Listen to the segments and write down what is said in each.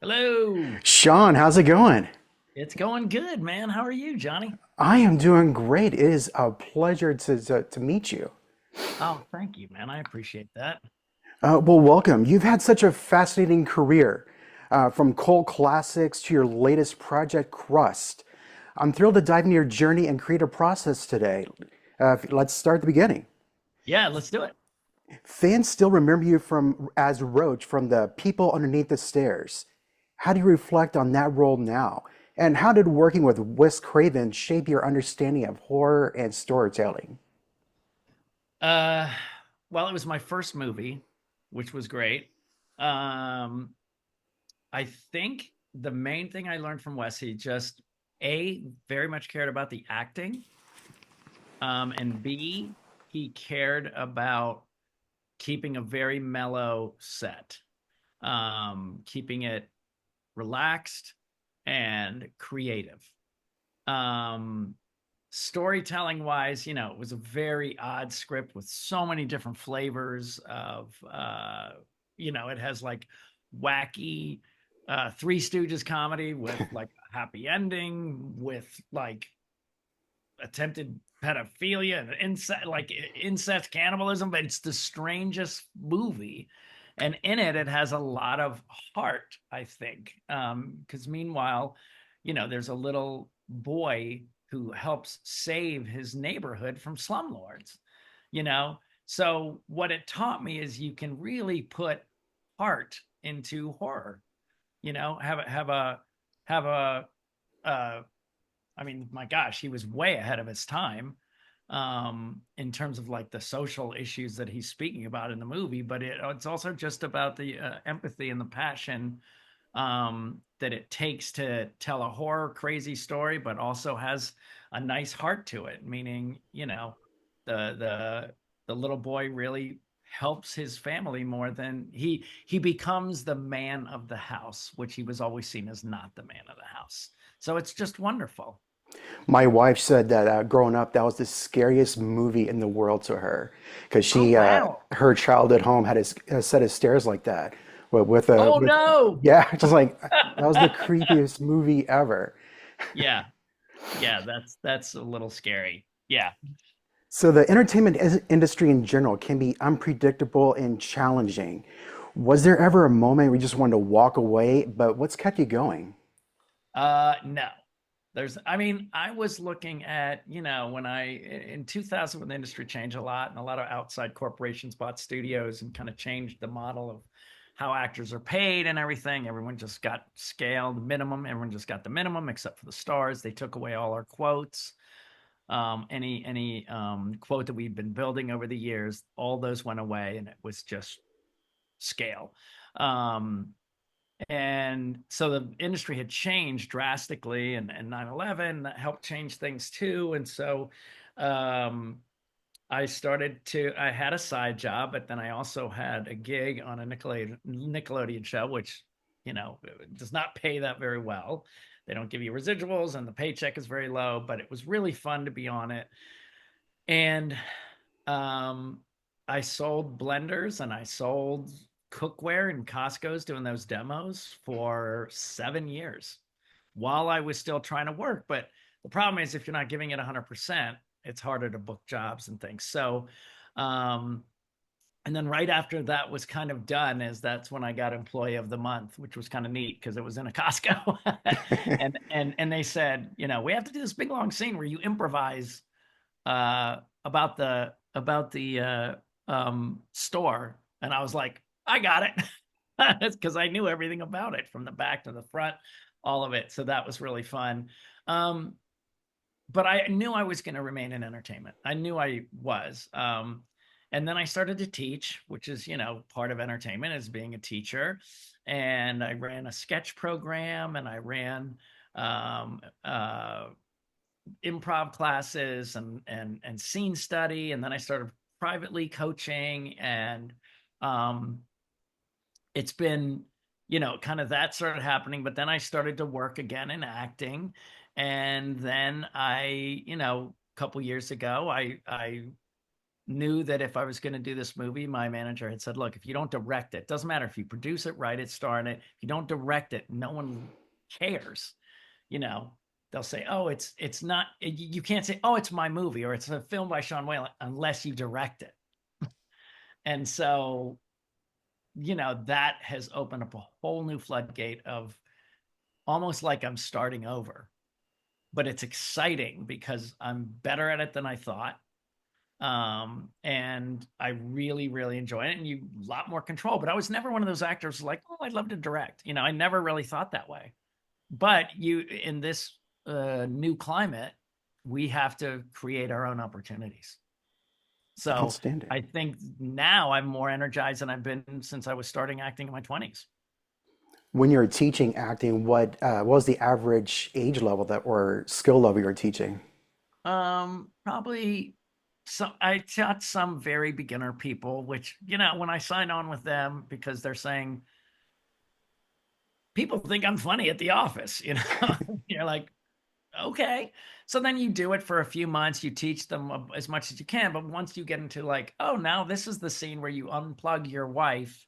Hello. Sean, how's it going? It's going good, man. How are you, Johnny? I am doing great. It is a pleasure to meet you. Oh, thank you, man. I appreciate that. Well, welcome. You've had such a fascinating career, from cult classics to your latest project, Crust. I'm thrilled to dive into your journey and creative process today. Let's start at the beginning. Yeah, let's do it. Fans still remember you from as Roach from the People Underneath the Stairs. How do you reflect on that role now? And how did working with Wes Craven shape your understanding of horror and storytelling? Uh, well, it was my first movie, which was great. Um, I think the main thing I learned from Wes, he just A, very much cared about the acting, and B, he cared about keeping a very mellow set, keeping it relaxed and creative. Um, Storytelling wise, it was a very odd script with so many different flavors of, it has like wacky Three Stooges comedy with like a happy ending, with like attempted pedophilia and incest cannibalism, but it's the strangest movie. And in it, it has a lot of heart, I think. Because meanwhile, there's a little boy who helps save his neighborhood from slumlords, you know? So what it taught me is you can really put heart into horror, have a uh I mean, my gosh, he was way ahead of his time, in terms of like the social issues that he's speaking about in the movie. But it's also just about the empathy and the passion, that it takes to tell a horror crazy story, but also has a nice heart to it. Meaning, the the little boy really helps his family more than he becomes the man of the house, which he was always seen as not the man of the house. So it's just wonderful. My wife said that growing up, that was the scariest movie in the world to her because Oh, wow. her childhood home had a set of stairs like that Oh, with no. yeah, just like that was the creepiest movie ever. Yeah. Yeah, that's a little scary. Yeah. So the industry in general can be unpredictable and challenging. Was there ever a moment where you just wanted to walk away, but what's kept you going? No. I mean, I was looking at, when in 2000, when the industry changed a lot and a lot of outside corporations bought studios and kind of changed the model of how actors are paid and everything. Everyone just got scaled minimum. Everyone just got the minimum except for the stars. They took away all our quotes. Any quote that we've been building over the years, all those went away, and it was just scale. Um, and so the industry had changed drastically, and 9/11 that helped change things too. And so um, I had a side job, but then I also had a gig on a Nickelodeon show, which, does not pay that very well. They don't give you residuals, and the paycheck is very low, but it was really fun to be on it. And um, I sold blenders and I sold cookware in Costco's doing those demos for 7 years while I was still trying to work. But the problem is, if you're not giving it 100%, it's harder to book jobs and things. So, um, and then right after that was kind of done, is that's when I got Employee of the Month, which was kind of neat because it was in a Costco, and they said, we have to do this big long scene where you improvise about the store, and I was like, I got it. That's because I knew everything about it from the back to the front, all of it. So that was really fun. Um, but I knew I was going to remain in entertainment. I knew I was. And then I started to teach, which is, part of entertainment is being a teacher. And I ran a sketch program, and I ran um, uh, improv classes and scene study, and then I started privately coaching, and um it's been, kind of that started happening. But then I started to work again in acting, and then a couple years ago, I knew that if I was going to do this movie, my manager had said, look, if you don't direct it, doesn't matter if you produce it, write it, star in it, if you don't direct it, no one cares. You know, they'll say, oh, it's not, you can't say, oh, it's my movie or it's a film by Sean Whalen unless you direct it. And so, that has opened up a whole new floodgate of almost like I'm starting over. But it's exciting because I'm better at it than I thought. And I really, really enjoy it. And you a lot more control. But I was never one of those actors like, oh, I'd love to direct. I never really thought that way. But in this new climate, we have to create our own opportunities. So Outstanding. I think now I'm more energized than I've been since I was starting acting in my 20s. When you're teaching acting, what was the average age level that or skill level you were teaching? Probably some I taught some very beginner people, which, when I sign on with them because they're saying people think I'm funny at the office, you're like, okay. So then you do it for a few months, you teach them as much as you can. But once you get into like, oh, now this is the scene where you unplug your wife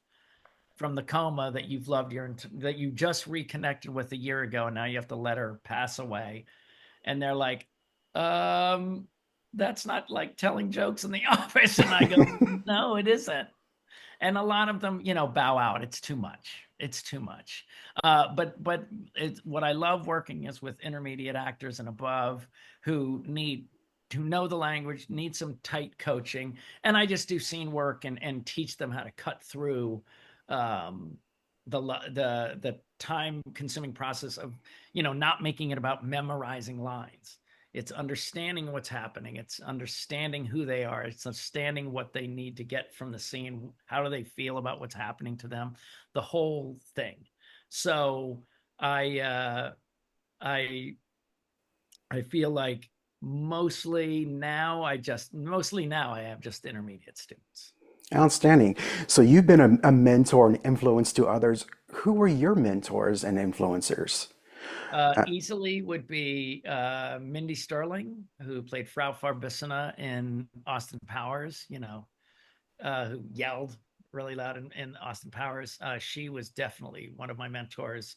from the coma that you've loved that you just reconnected with a year ago, and now you have to let her pass away. And they're like, um, that's not like telling jokes in the office. And I go, no, it isn't. And a lot of them, bow out. It's too much. It's too much. But it's what I love working is with intermediate actors and above who need to know the language, need some tight coaching, and I just do scene work and teach them how to cut through um, the time consuming process of not making it about memorizing lines. It's understanding what's happening. It's understanding who they are. It's understanding what they need to get from the scene. How do they feel about what's happening to them? The whole thing. So I uh, I I feel like mostly now I have just intermediate students. Outstanding. So you've been a mentor and influence to others. Who were your mentors and influencers? Uh, Easily would be Mindy Sterling, who played Frau Farbissina in Austin Powers, who yelled really loud in Austin Powers. She was definitely one of my mentors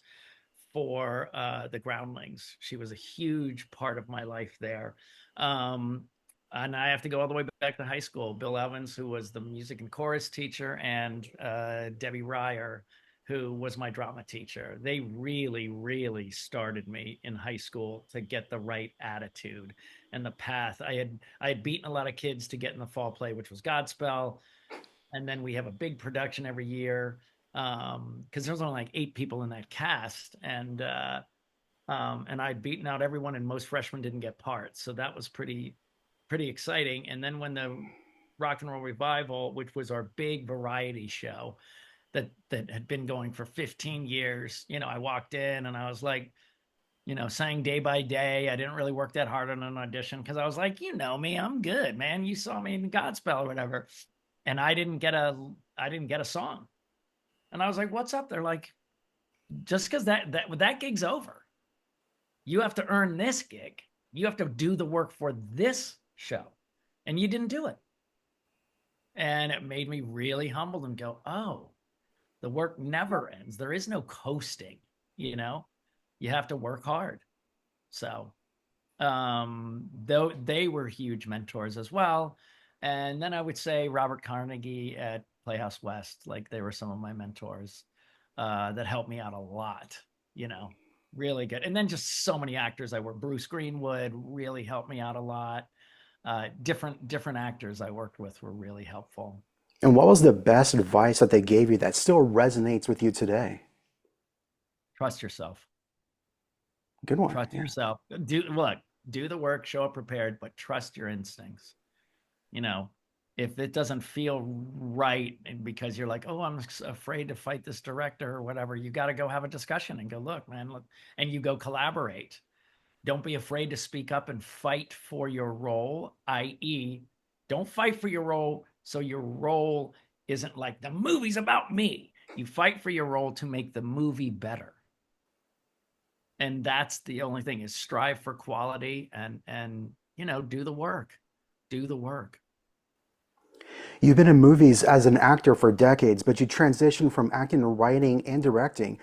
for the Groundlings. She was a huge part of my life there. Um, and I have to go all the way back to high school. Bill Evans, who was the music and chorus teacher, and Debbie Ryer, who was my drama teacher. They really, really started me in high school to get the right attitude and the path. I had beaten a lot of kids to get in the fall play, which was Godspell, and then we have a big production every year because there's only like 8 people in that cast, and I'd beaten out everyone, and most freshmen didn't get parts, so that was pretty exciting. And then when the Rock and Roll Revival, which was our big variety show that had been going for 15 years, I walked in and I was like, sang Day by Day. I didn't really work that hard on an audition because I was like, me, I'm good, man. You saw me in Godspell or whatever. And I didn't get a song. And I was like, what's up? They're like, just because that gig's over. You have to earn this gig. You have to do the work for this show. And you didn't do it. And it made me really humbled and go, oh, the work never ends. There is no coasting, you know? You have to work hard. So, though they were huge mentors as well. And then I would say Robert Carnegie at Playhouse West, like they were some of my mentors that helped me out a lot, you know, really good. And then just so many actors I worked. Bruce Greenwood really helped me out a lot. Different actors I worked with were really helpful. and what was the best advice that they gave you that still resonates with you today? Trust yourself. Good one. Trust Yeah. yourself. Do the work, show up prepared, but trust your instincts. You know, if it doesn't feel right and because you're like, oh, I'm afraid to fight this director or whatever, you got to go have a discussion and go, look, man, look, and you go collaborate. Don't be afraid to speak up and fight for your role, i.e., don't fight for your role so your role isn't like the movie's about me. You fight for your role to make the movie better. And that's the only thing is strive for quality and do the work. Do the work. You've been in movies as an actor for decades, but you transitioned from acting to writing and directing.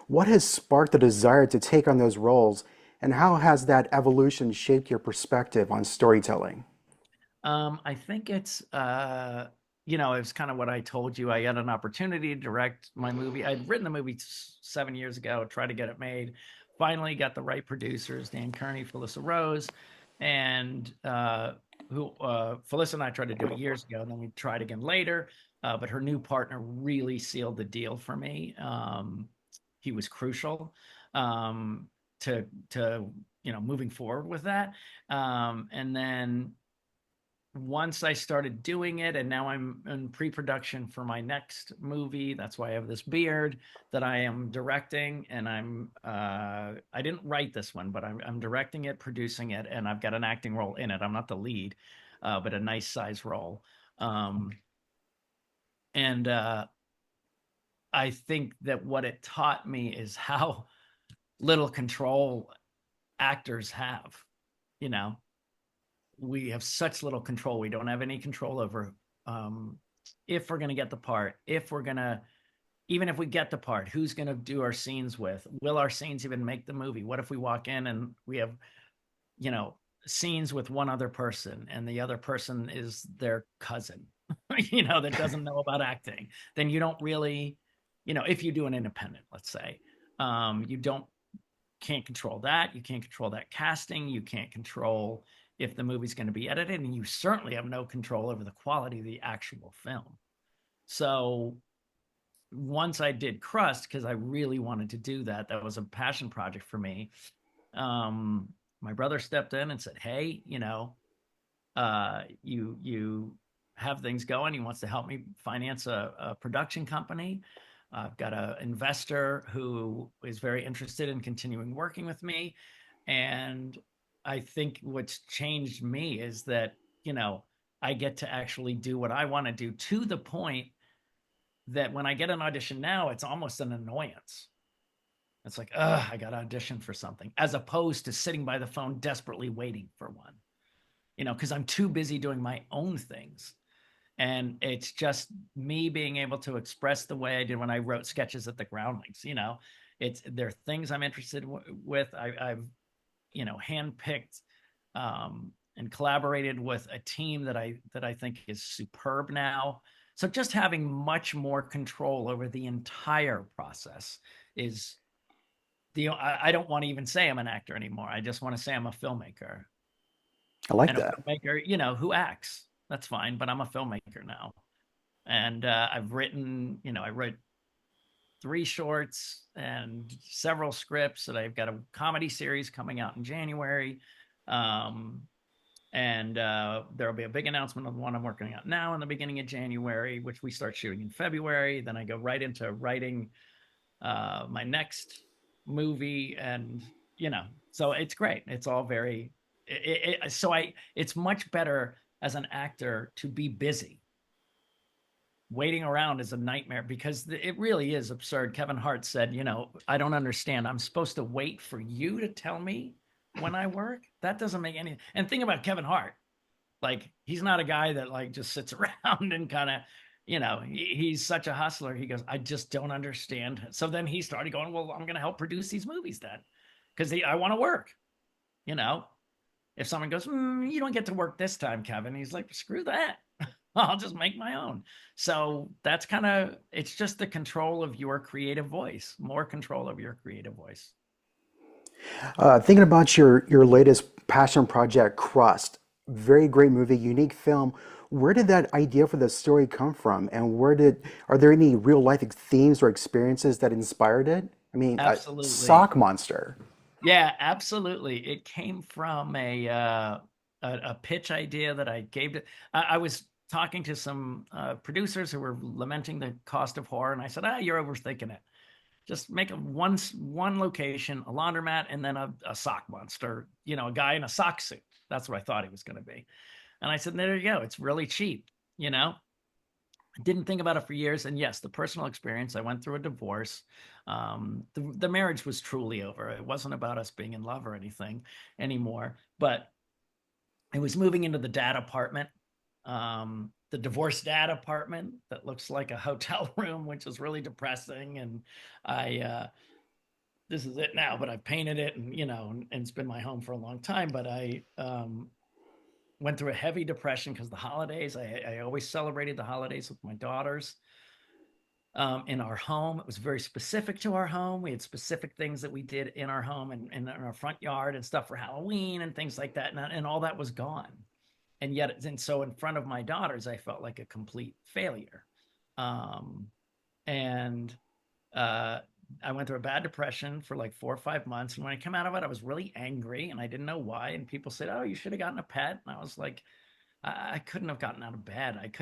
What has sparked the desire to take on those roles, and how has that evolution shaped your perspective on storytelling? I think it was kind of what I told you. I had an opportunity to direct my movie. I'd written the movie 7 years ago, tried to get it made. Finally got the right producers, Dan Kearney, Felissa Rose, and who Felissa and I tried to do it years ago, and then we tried again later. But her new partner really sealed the deal for me. He was crucial to moving forward with that. And then once I started doing it, and now I'm in pre-production for my next movie. That's why I have this beard that I am directing, and I didn't write this one, but I'm directing it, producing it, and I've got an acting role in it. I'm not the lead, but a nice size role. Um, and I think that what it taught me is how little control actors have. You know, we have such little control. We don't have any control over um, if we're going to get the part, if we're going to, even if we get the part, who's going to do our scenes with? Will our scenes even make the movie? What if we walk in and we have, you know, scenes with one other person and the other person is their cousin, that doesn't know about acting? Then you don't really, if you do an independent, let's say, you don't can't control that. You can't control that casting. You can't control if the movie's going to be edited, and you certainly have no control over the quality of the actual film. So once I did Crust, because I really wanted to do that, that was a passion project for me. My brother stepped in and said, "Hey, you have things going. He wants to help me finance a production company. I've got an investor who is very interested in continuing working with me." And I think what's changed me is that, I get to actually do what I want to do, to the point that when I get an audition now, it's almost an annoyance. It's like, I got to audition for something, as opposed to sitting by the phone desperately waiting for one, because I'm too busy doing my own things. And it's just me being able to express the way I did when I wrote sketches at the Groundlings. There are things I'm interested with. I've handpicked and collaborated with a team that I think is superb now. So just having much more control over the entire process is I don't want to even say I'm an actor anymore. I just want to say I'm a filmmaker. I like And a that. filmmaker, who acts. That's fine, but I'm a filmmaker now. And I've written, I wrote 3 shorts and several scripts, and I've got a comedy series coming out in January. Um, and there'll be a big announcement of the one I'm working on now in the beginning of January, which we start shooting in February. Then I go right into writing my next movie, and so it's great. It's all very it's much better as an actor to be busy. Waiting around is a nightmare, because it really is absurd. Kevin Hart said, "I don't understand. I'm supposed to wait for you to tell me when I work? That doesn't make any." And think about Kevin Hart. Like, he's not a guy that like just sits around and kind of, he's such a hustler. He goes, "I just don't understand." So then he started going, "Well, I'm going to help produce these movies then, because I want to work." You know, if someone goes, "You don't get to work this time, Kevin," he's like, "Screw that. I'll just make my own." So that's it's just the control of your creative voice, more control of your creative voice. Thinking about your latest passion project, Crust, very great movie, unique film. Where did that idea for the story come from, and are there any real life themes or experiences that inspired it? I mean, a Absolutely. sock monster. Yeah, absolutely. It came from a pitch idea that I gave to. I was talking to some producers who were lamenting the cost of horror, and I said, you're overthinking it. Just make one location, a laundromat, and then a sock monster. A guy in a sock suit. That's what I thought he was going to be. And I said, there you go. It's really cheap. You know, didn't think about it for years. And yes, the personal experience, I went through a divorce. The marriage was truly over. It wasn't about us being in love or anything anymore, but it was moving into the dad apartment. the divorced dad apartment that looks like a hotel room, which is really depressing. And I this is it now, but I painted it, and and it's been my home for a long time. But I went through a heavy depression because the holidays. I always celebrated the holidays with my daughters in our home. It was very specific to our home. We had specific things that we did in our home and in our front yard and stuff for Halloween and things like that. And all that was gone. And yet, and so in front of my daughters, I felt like a complete failure. Um, and uh, I went through a bad depression for like 4 or 5 months. And when I came out of it, I was really angry and I didn't know why. And people said, "Oh, you should have gotten a pet." And I was like, I couldn't have gotten out of bed.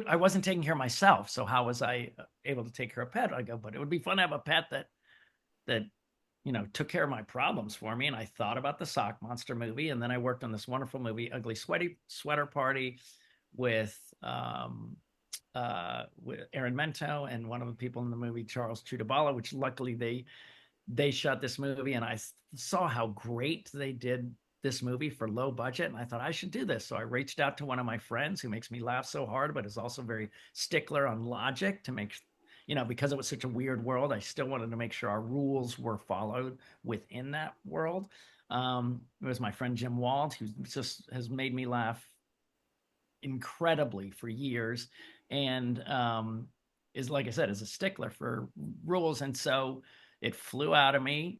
I wasn't taking care of myself. So how was I able to take care of a pet? I go, but it would be fun to have a pet that took care of my problems for me. And I thought about the Sock Monster movie. And then I worked on this wonderful movie, Ugly Sweaty Sweater Party, with with Aaron Mento and one of the people in the movie, Charles Chudabala, which luckily they shot this movie, and I saw how great they did this movie for low budget, and I thought I should do this. So I reached out to one of my friends who makes me laugh so hard, but is also very stickler on logic to make, because it was such a weird world, I still wanted to make sure our rules were followed within that world. It was my friend Jim Wald, who just has made me laugh incredibly for years, and is, like I said, is a stickler for rules. And so it flew out of me.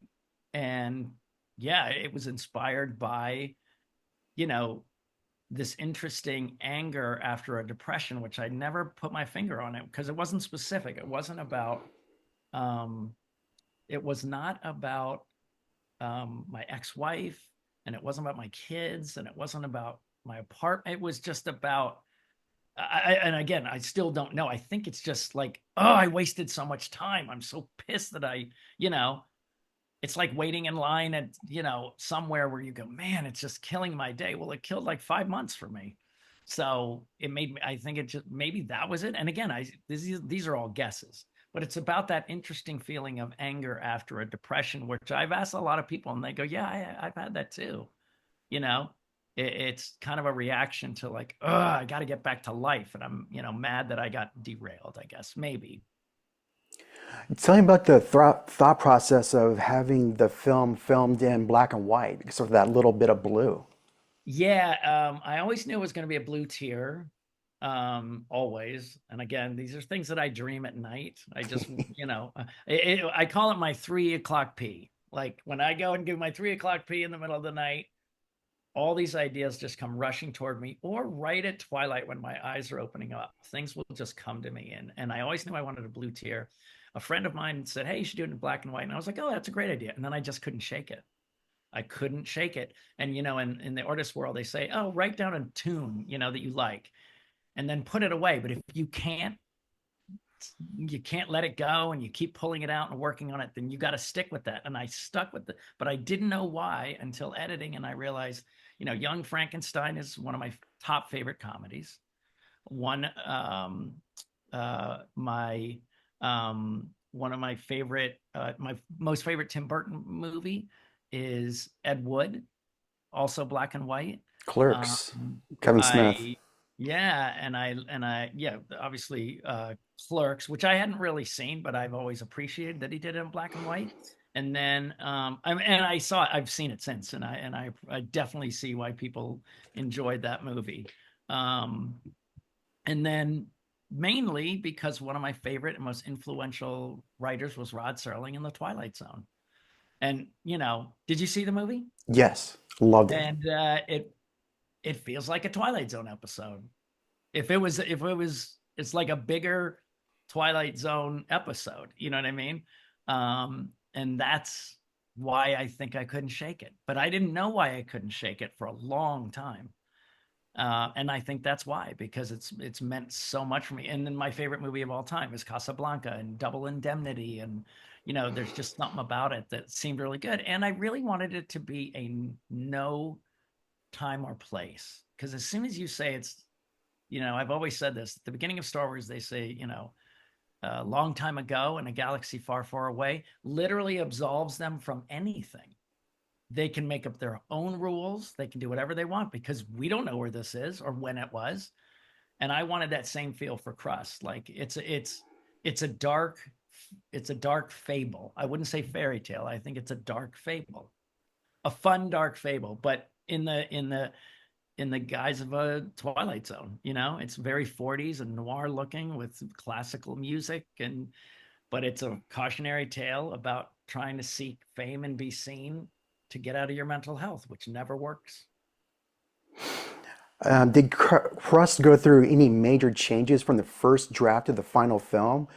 And yeah, it was inspired by, you know, this interesting anger after a depression, which I never put my finger on it because it wasn't specific. It wasn't about, um, it was not about my ex-wife, and it wasn't about my kids, and it wasn't about my apartment. It was just about, and again, I still don't know. I think it's just like, oh, I wasted so much time. I'm so pissed that you know, it's like waiting in line at, somewhere where you go, man, it's just killing my day. Well, it killed like 5 months for me. So it made me, I think it just, maybe that was it. And again, these are all guesses, but it's about that interesting feeling of anger after a depression, which I've asked a lot of people and they go, yeah, I've had that too. You know, it's kind of a reaction to like, oh, I got to get back to life. And I'm, mad that I got derailed, I guess, maybe. Tell me about the thought process of having the film filmed in black and white, sort of that little bit of blue. Yeah, I always knew it was going to be a blue tier, always. And again, these are things that I dream at night. I just, I call it my 3 o'clock pee. Like when I go and do my 3 o'clock pee in the middle of the night, all these ideas just come rushing toward me, or right at twilight when my eyes are opening up, things will just come to me. And I always knew I wanted a blue tier. A friend of mine said, "Hey, you should do it in black and white." And I was like, "Oh, that's a great idea." And then I just couldn't shake it. I couldn't shake it. And, in the artist world, they say, "Oh, write down a tune, that you like, and then put it away." But if you can't let it go, and you keep pulling it out and working on it, then you got to stick with that. And I stuck with it, but I didn't know why until editing. And I realized, Young Frankenstein is one of my top favorite comedies. One, my, one of my most favorite Tim Burton movie is Ed Wood, also black and white. Clerks, Um, Kevin Smith. I Yeah, yeah, obviously Clerks, which I hadn't really seen, but I've always appreciated that he did it in black and white. And then I've seen it since, and I definitely see why people enjoyed that movie. Um, and then mainly because one of my favorite and most influential writers was Rod Serling in The Twilight Zone. And did you see the movie? Yes, loved it. And it feels like a Twilight Zone episode. If it was, it's like a bigger Twilight Zone episode. You know what I mean? And that's why I think I couldn't shake it. But I didn't know why I couldn't shake it for a long time. And I think that's why, because it's meant so much for me. And then my favorite movie of all time is Casablanca and Double Indemnity, and there's just something about it that seemed really good. And I really wanted it to be a no time or place, because as soon as you say it's, I've always said this at the beginning of Star Wars, they say, a long time ago in a galaxy far, far away, literally absolves them from anything. They can make up their own rules. They can do whatever they want because we don't know where this is or when it was. And I wanted that same feel for Crust. Like it's a dark it's a dark fable. I wouldn't say fairy tale. I think it's a dark fable, a fun dark fable, but in the guise of a Twilight Zone. You know, it's very 40s and noir looking with classical music, and but it's a cautionary tale about trying to seek fame and be seen to get out of your mental health, which never works. Did Crust go through any major changes from the first draft to the final film?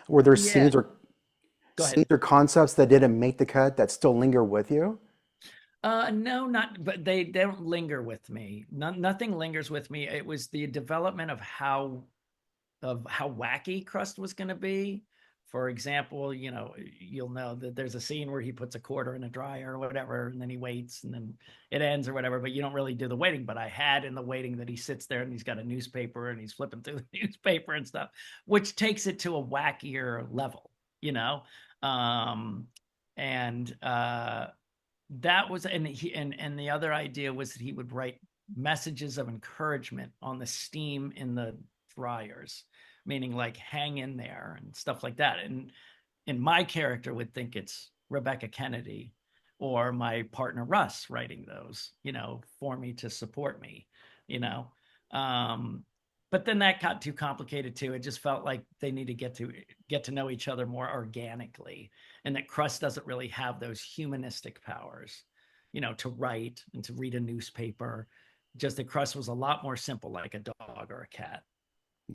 Were there Yeah, go scenes ahead. or concepts that didn't make the cut that still linger with you? No, not, but they don't linger with me. Nothing lingers with me. It was the development of how wacky Crust was going to be. For example, you know, you'll know that there's a scene where he puts a quarter in a dryer or whatever, and then he waits and then it ends or whatever, but you don't really do the waiting. But I had in the waiting that he sits there and he's got a newspaper and he's flipping through the newspaper and stuff, which takes it to a wackier level, you know? Um, and that was, and the other idea was that he would write messages of encouragement on the steam in the dryers, meaning like hang in there and stuff like that. And my character would think it's Rebecca Kennedy or my partner Russ writing those, you know, for me to support me, you know. Um, but then that got too complicated too. It just felt like they need to get to know each other more organically, and that Crust doesn't really have those humanistic powers, you know, to write and to read a newspaper. Just that Crust was a lot more simple, like a dog or a cat.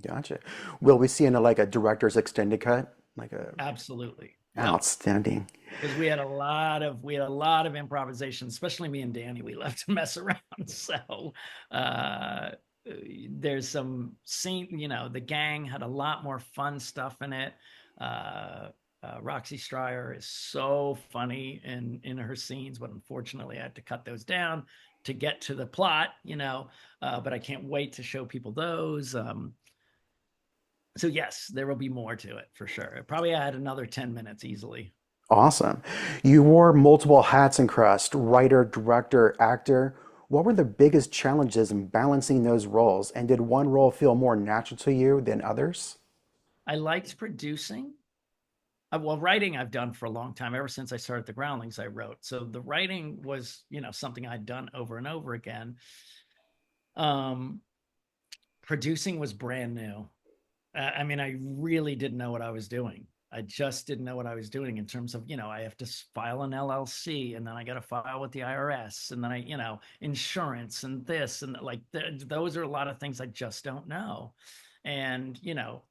Gotcha. Will we see in like a director's extended cut? Like a Absolutely. Yep. outstanding. Because we had a lot of improvisation, especially me and Danny. We love to mess around. So uh there's some scene, you know, the gang had a lot more fun stuff in it. uh Roxy Stryer is so funny in her scenes, but unfortunately I had to cut those down to get to the plot, you know. But I can't wait to show people those. So yes, there will be more to it for sure. It probably add another 10 minutes easily. Awesome. You wore multiple hats in Crust, writer, director, actor. What were the biggest challenges in balancing those roles? And did one role feel more natural to you than others? I liked producing. Well, writing I've done for a long time. Ever since I started the Groundlings, I wrote. So the writing was, you know, something I'd done over and over again. Um, Producing was brand new. I mean, I really didn't know what I was doing. I just didn't know what I was doing in terms of, you know, I have to file an LLC and then I got to file with the IRS and then I, you know, insurance and this and like those are a lot of things I just don't know. And, you know,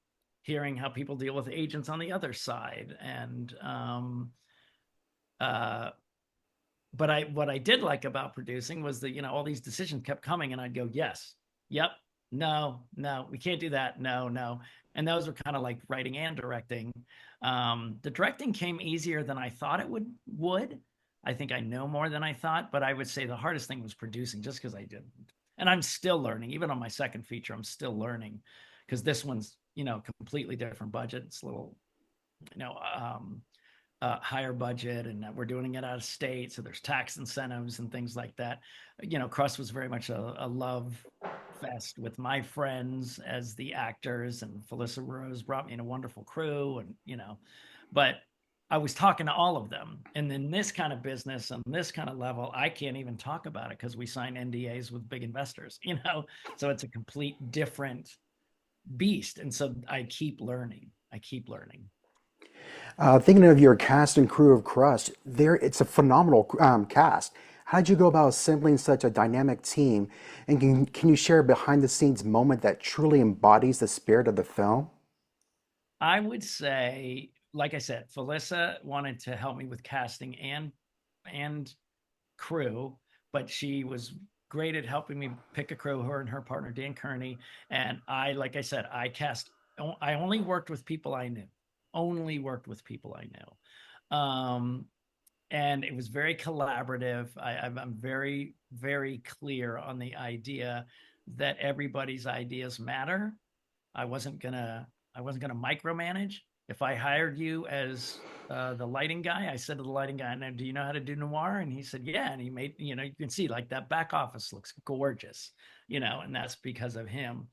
hearing how people deal with agents on the other side and uh but I what I did like about producing was that, you know, all these decisions kept coming and I'd go, yes, yep, no, no, we can't do that, no, no. And those were kind of like writing and directing. The directing came easier than I thought it would. I think I know more than I thought, but I would say the hardest thing was producing just because I didn't. And I'm still learning. Even on my second feature, I'm still learning because this one's, you know, completely different budget. It's a little, you know, higher budget, and we're doing it out of state, so there's tax incentives and things like that. You know, Crust was very much a love fest with my friends as the actors, and Felissa Rose brought me in a wonderful crew, and you know, but I was talking to all of them. And in this kind of business on this kind of level, I can't even talk about it because we sign NDAs with big investors, you know, so it's a complete different beast. And so I keep learning. I keep learning. Thinking of your cast and crew of Crust, it's a phenomenal cast. How did you go about assembling such a dynamic team? And can you share a behind the scenes moment that truly embodies the spirit of the film? I would say, like I said, Felissa wanted to help me with casting and crew, but she was great at helping me pick a crew. Her and her partner Dan Kearney, and I, like I said, I cast. I only worked with people I knew. Only worked with people I knew. And it was very collaborative. I'm very, very clear on the idea that everybody's ideas matter. I wasn't gonna I wasn't gonna micromanage. If I hired you as the lighting guy, I said to the lighting guy, "Now, do you know how to do noir?" And he said, "Yeah." And he made, you know, you can see like that back office looks gorgeous, you know, and that's because of him.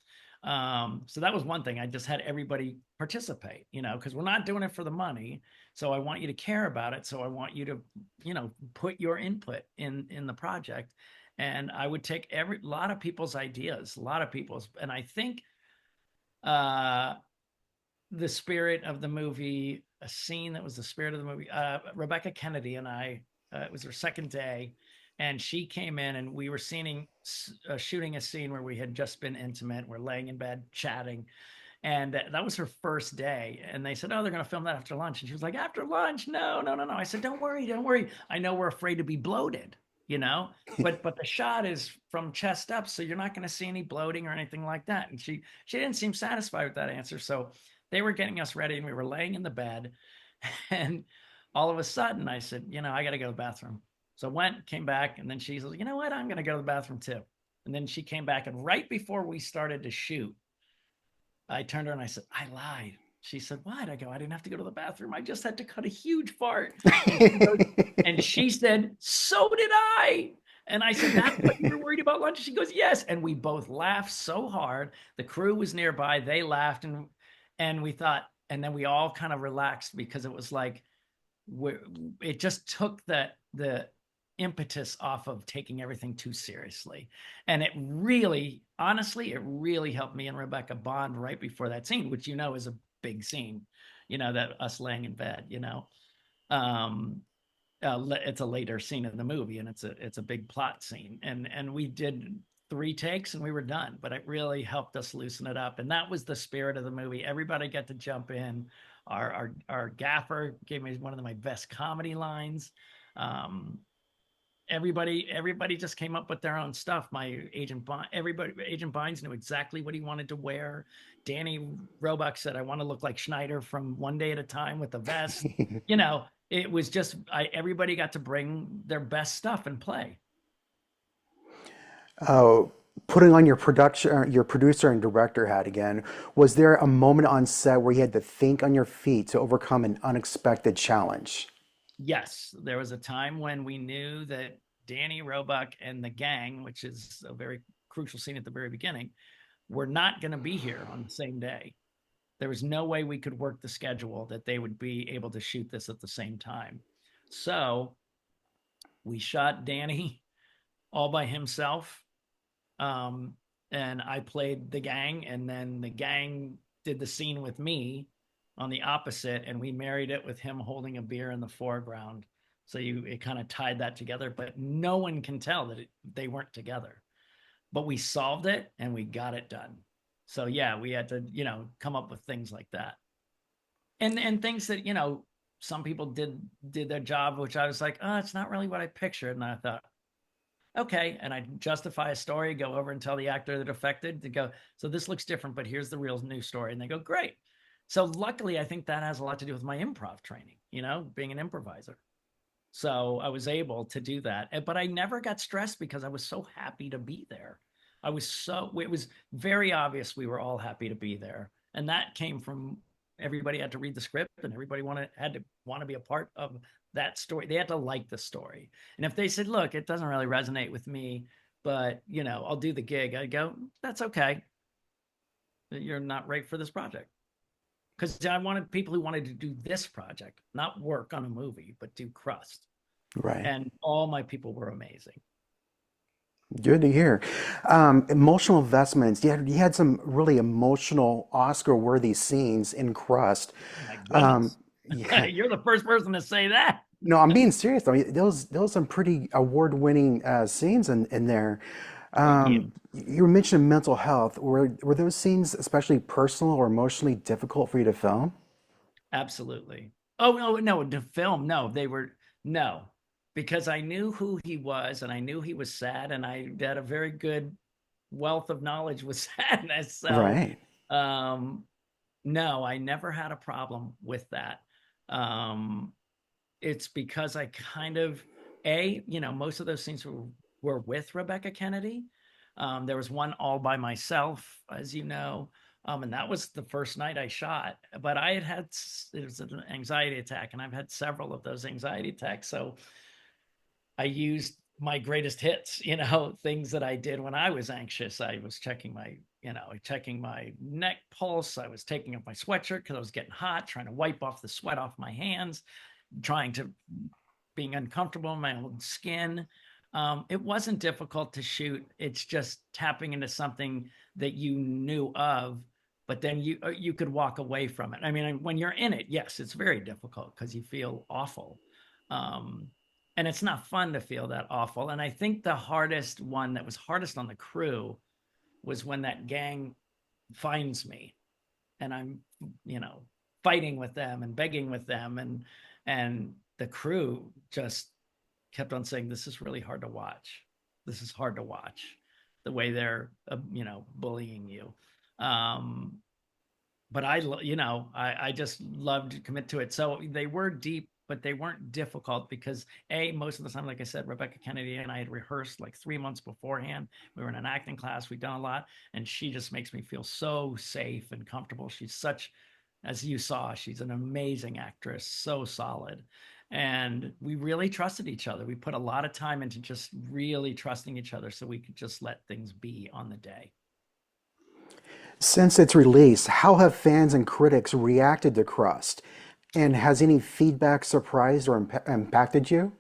So that was one thing. I just had everybody participate, because we're not doing it for the money. So I want you to care about it. So I want you to, put your input in the project. And I would take every lot of people's ideas, a lot of people's, and I think uh the spirit of the movie, a scene that was the spirit of the movie. Rebecca Kennedy and I, it was her second day, and she came in and we were shooting a scene where we had just been intimate. We're laying in bed chatting, and that was her first day. And they said, "Oh, they're going to film that after lunch." And she was like, "After lunch? No, no, no, no." I said, "Don't worry, don't worry. I know we're afraid to be bloated, but the shot is from chest up, so you're not going to see any bloating or anything like that." And she didn't seem satisfied with that answer. So they were getting us ready, and we were laying in the bed, and all of a sudden, I said, "I got to go to the bathroom." So went, came back, and then she said, "You know what? I'm going to go to the bathroom too." And then she came back, and right before we started to shoot, I turned to her and I said, "I lied." She said, "What?" I go, "I didn't have to go to the bathroom. I just had to cut a huge fart." And she goes, and she said, "So did I." And I said, "That's what you were worried about lunch?" She goes, "Yes." And we both laughed so hard. The crew was nearby. They laughed, and we thought, and then we all kind of relaxed because it was like it just took the impetus off of taking everything too seriously. And it really, honestly, it really helped me and Rebecca bond right before that scene, which is a big scene, that us laying in bed, um it's a later scene in the movie, and it's a big plot scene, and we did 3 takes and we were done. But it really helped us loosen it up, and that was the spirit of the movie. Everybody got to jump in. Our gaffer gave me one of my best comedy lines. um everybody just came up with their own stuff. My Agent Bynes knew exactly what he wanted to wear. Danny Roebuck said, "I want to look like Schneider from One Day at a Time with the vest." It was just everybody got to bring their best stuff and play. Oh, putting on your producer and director hat again, was there a moment on set where you had to think on your feet to overcome an unexpected challenge? Yes, there was a time when we knew that Danny Roebuck and the gang, which is a very crucial scene at the very beginning, were not going to be here on the same day. There was no way we could work the schedule that they would be able to shoot this at the same time. So we shot Danny all by himself. Um, and I played the gang, and then the gang did the scene with me on the opposite, and we married it with him holding a beer in the foreground. So it kind of tied that together, but no one can tell that they weren't together. But we solved it and we got it done. So yeah, we had to, come up with things like that. And things that, some people did their job, which I was like, "Oh, it's not really what I pictured." And I thought, okay. And I justify a story, go over and tell the actor that affected to go, "So this looks different, but here's the real new story." And they go, "Great." So luckily, I think that has a lot to do with my improv training, being an improviser. So I was able to do that. But I never got stressed because I was so happy to be there. It was very obvious we were all happy to be there. And that came from everybody had to read the script, and everybody had to want to be a part of that story. They had to like the story. And if they said, "Look, it doesn't really resonate with me, but I'll do the gig," I'd go, "That's okay. You're not right for this project." Because I wanted people who wanted to do this project, not work on a movie, but do Crust. Right. And all my people were amazing. Good to hear. Emotional investments. You had some really emotional Oscar-worthy scenes in Crust. My Um, goodness. yeah. You're the first person to say that. No, I'm being serious. I mean, those some pretty award-winning scenes in there. Thank you. You were mentioning mental health. Were those scenes especially personal or emotionally difficult for you to film? Absolutely. Oh, no, no, to film. No, no, because I knew who he was, and I knew he was sad, and I had a very good wealth of knowledge with sadness. So, Right. um, no, I never had a problem with that. Um, it's because I kind of most of those scenes were with Rebecca Kennedy. There was one all by myself, as you know, and that was the first night I shot. But it was an anxiety attack, and I've had several of those anxiety attacks. So I used my greatest hits, things that I did when I was anxious. I was checking my neck pulse. I was taking off my sweatshirt because I was getting hot, trying to wipe off the sweat off my hands, trying to being uncomfortable in my own skin. It wasn't difficult to shoot. It's just tapping into something that you knew of, but then you could walk away from it. I mean, when you're in it, yes, it's very difficult because you feel awful. Um, and it's not fun to feel that awful. And I think the hardest one that was hardest on the crew was when that gang finds me and I'm, you know, fighting with them and begging with them, and the crew just kept on saying, "This is really hard to watch. This is hard to watch." The way they're, bullying you. Um, but I just loved to commit to it. So they were deep, but they weren't difficult because most of the time, like I said, Rebecca Kennedy and I had rehearsed like 3 months beforehand. We were in an acting class, we'd done a lot, and she just makes me feel so safe and comfortable. She's such, as you saw, she's an amazing actress, so solid. And we really trusted each other. We put a lot of time into just really trusting each other so we could just let things be on the day. Since its release, how have fans and critics reacted to Crust? And has any feedback surprised or impacted you?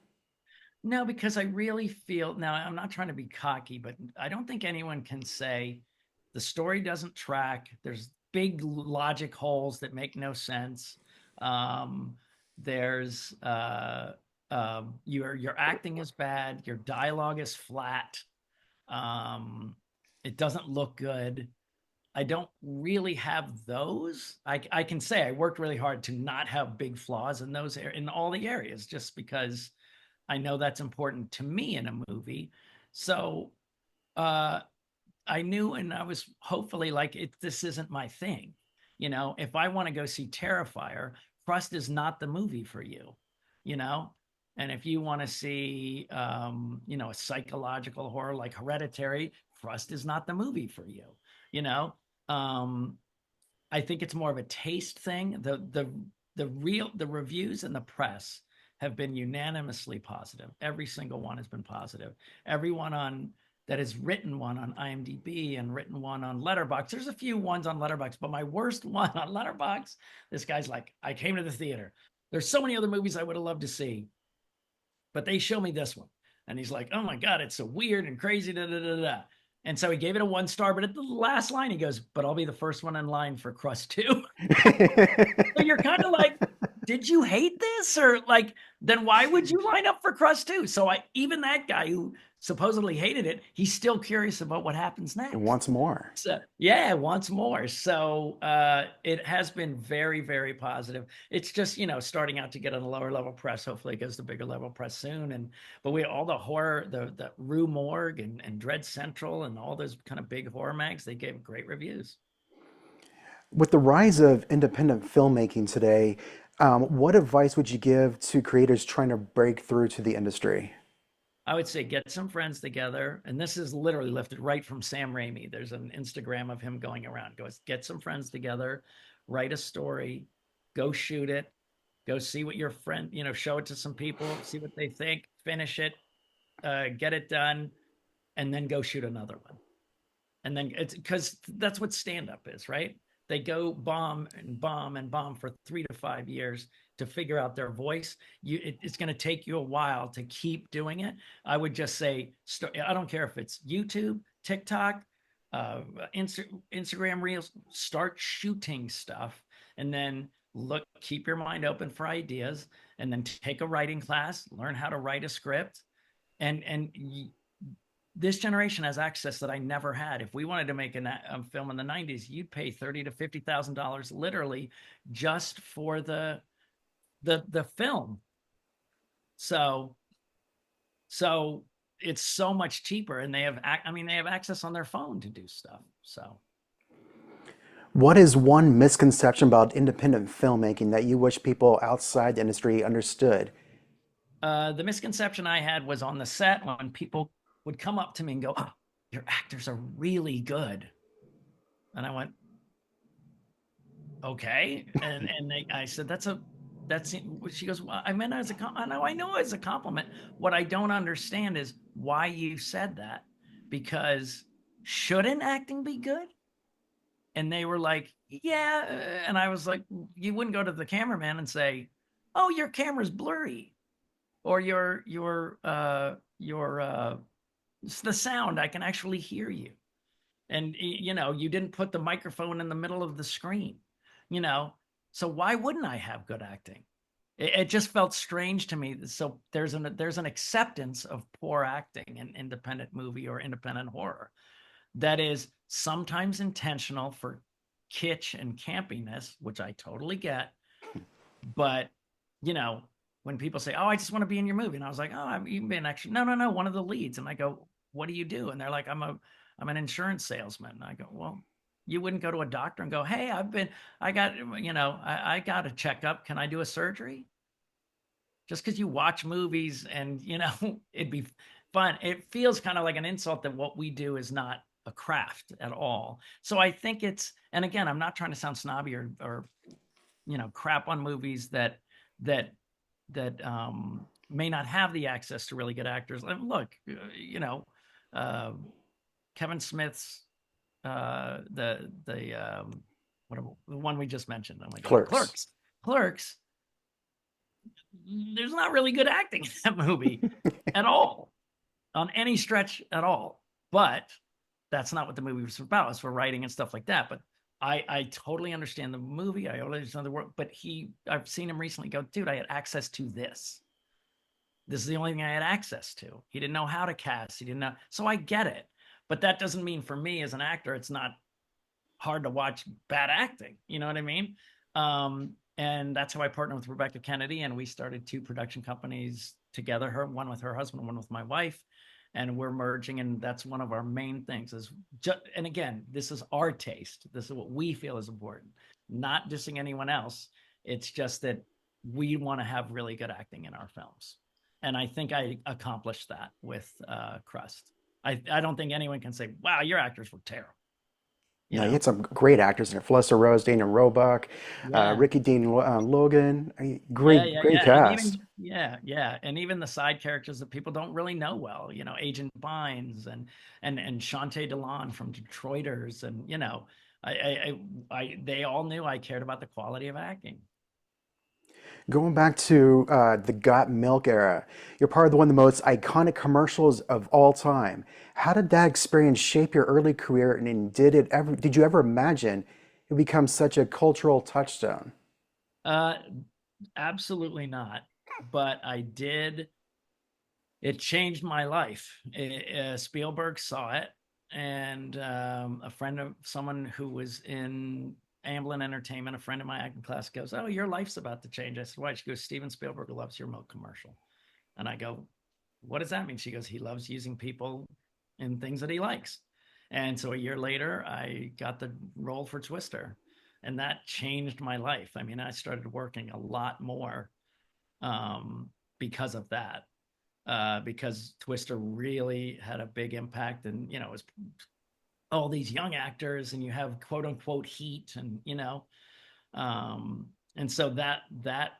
No, because I really feel now I'm not trying to be cocky, but I don't think anyone can say the story doesn't track. There's big logic holes that make no sense. Um, there's your acting is bad, your dialogue is flat. Um, it doesn't look good. I don't really have those. I can say I worked really hard to not have big flaws in in all the areas, just because I know that's important to me in a movie. So uh, I knew, and I was hopefully like, this isn't my thing. If I want to go see Terrifier, Crust is not the movie for you, you know? And if you want to see, a psychological horror like Hereditary, Crust is not the movie for you, you know? Um, I think it's more of a taste thing. The reviews and the press have been unanimously positive. Every single one has been positive. Everyone on that has written one on IMDb and written one on Letterbox. There's a few ones on Letterbox, but my worst one on Letterbox, this guy's like, I came to the theater. There's so many other movies I would have loved to see, but they show me this one. And he's like, oh my God, it's so weird and crazy. Da, da, da, da. And so he gave it a 1 star, but at the last line, he goes, but I'll be the first one in line for Crust 2. So you're kind of like, did you hate this? Or like, then why would you line up for Crust 2? So even that guy who supposedly hated it, he's still curious about what happens It next. wants more. So yeah, once more. So it has been very, very positive. It's just, starting out to get on the lower level press. Hopefully it goes to bigger level press soon. But we all the horror, the Rue Morgue and Dread Central and all those kind of big horror mags, they gave great reviews. With the rise of independent filmmaking today, what advice would you give to creators trying to break through to the industry? I would say get some friends together. And this is literally lifted right from Sam Raimi. There's an Instagram of him going around. Goes, get some friends together, write a story, go shoot it, go see what your friend, show it to some people, see what they think, finish it, get it done, and then go shoot another one. And then it's because that's what stand up is, right? They go bomb and bomb and bomb for 3 to 5 years to figure out their voice. It's going to take you a while to keep doing it. I would just say, I don't care if it's YouTube, TikTok, uh, Instagram Reels, start shooting stuff, and then keep your mind open for ideas, and then take a writing class, learn how to write a script, and this generation has access that I never had. If we wanted to make a film in the '90s, you'd pay $30,000 to $50,000 literally just for the film. So so it's so much cheaper, and they have access on their phone to do stuff. So What is one misconception about independent filmmaking that you wish people outside the industry understood? the misconception I had was on the set when people would come up to me and go, oh, your actors are really good. And I went, okay. I said, that's she goes, well, I meant as a I know as a compliment. What I don't understand is why you said that, because shouldn't acting be good? And they were like, yeah. And I was like, you wouldn't go to the cameraman and say, oh, your camera's blurry, or your the sound, I can actually hear you. And you didn't put the microphone in the middle of the screen, you know. So why wouldn't I have good acting? It just felt strange to me. So there's an acceptance of poor acting in independent movie or independent horror that is sometimes intentional for kitsch and campiness, which I totally get. But you know, when people say, "Oh, I just want to be in your movie," and I was like, "Oh, you've been actually no, no, no, one of the leads," and I go, "What do you do?" And they're like, I'm an insurance salesman." And I go, "Well, you wouldn't go to a doctor and go, 'Hey, I got, I got a checkup. Can I do a surgery?' Just because you watch movies and it'd be fun. It feels kind of like an insult that what we do is not a craft at all. So I think and again, I'm not trying to sound snobby or crap on movies that may not have the access to really good actors. Look, uh, Kevin Smith's what the one we just mentioned. Oh my God, Clerks. Clerks. There's not really good acting in that movie at all, on any stretch at all. But that's not what the movie was about. It's for writing and stuff like that. But I totally understand the movie. I understand the work. But I've seen him recently go, dude, I had access to this. This is the only thing I had access to. He didn't know how to cast. He didn't know. So I get it. But that doesn't mean for me as an actor, it's not hard to watch bad acting. You know what I mean? And that's how I partnered with Rebecca Kennedy, and we started two production companies together. One with her husband, one with my wife, and we're merging. And that's one of our main things. And again, this is our taste. This is what we feel is important. Not dissing anyone else. It's just that we want to have really good acting in our films, and I think I accomplished that with Crust. I don't think anyone can say, "Wow, your actors were terrible." You No, you know? had some great actors in there. Felissa Rose, Daniel Roebuck, Yeah. Ricky Dean Logan. Yeah, Great, yeah, great yeah. And cast. even and even the side characters that people don't really know well, Agent Bynes and Shantae Delon from Detroiters, and they all knew I cared about the quality of acting. Going back to the Got Milk era, you're part of one of the most iconic commercials of all time. How did that experience shape your early career, and did you ever imagine it would become such a cultural touchstone? Uh, Absolutely not. But I did. It changed my life. Spielberg saw it, and a friend of someone who was in Amblin Entertainment, a friend of my acting class, goes, "Oh, your life's about to change." I said, "Why?" She goes, "Steven Spielberg loves your milk commercial." And I go, "What does that mean?" She goes, "He loves using people in things that he likes." And so a year later, I got the role for Twister, and that changed my life. I mean, I started working a lot more because of that, because Twister really had a big impact. And, it was all these young actors, and you have quote unquote heat, and so that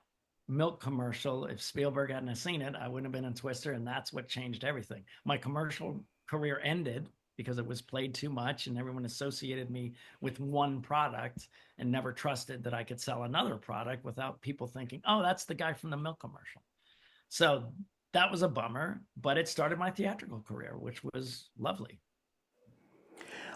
milk commercial, if Spielberg hadn't have seen it, I wouldn't have been in Twister, and that's what changed everything. My commercial career ended because it was played too much, and everyone associated me with one product and never trusted that I could sell another product without people thinking, "Oh, that's the guy from the milk commercial." So that was a bummer, but it started my theatrical career, which was lovely.